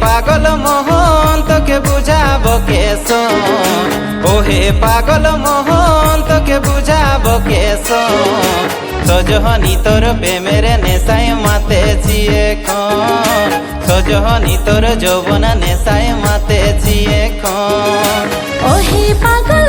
পাগল মোহন তোকে বুঝাবো কেসন, ওহে পাগল মোহন তোকে বুঝাবো কেসন। সজহনি তোর প্রেমের নেশায় মাতেছি এখন, সজহনি তোর যৌবন নেশায় মাতেছি এখন। ওহে পাগল